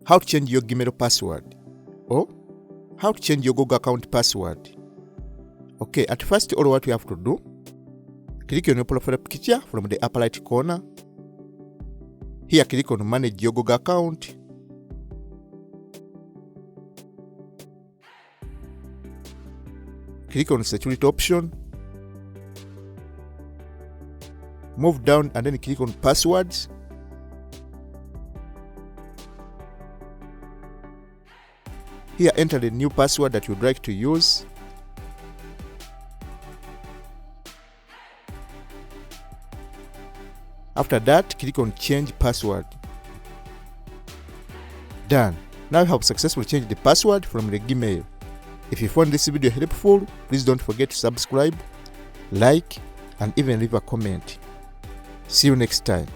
How to change your Gmail password, or how to change your Google account password. Okay, at first all what you have to do, click on your profile picture from the upper right corner. Here click on manage your Google account. Click on security option. Move down and then click on passwords. Here enter the new password that you would like to use. After that, click on change password. Done. Now you have successfully changed the password from the Gmail. If you found this video helpful, please don't forget to subscribe, like, and even leave a comment. See you next time.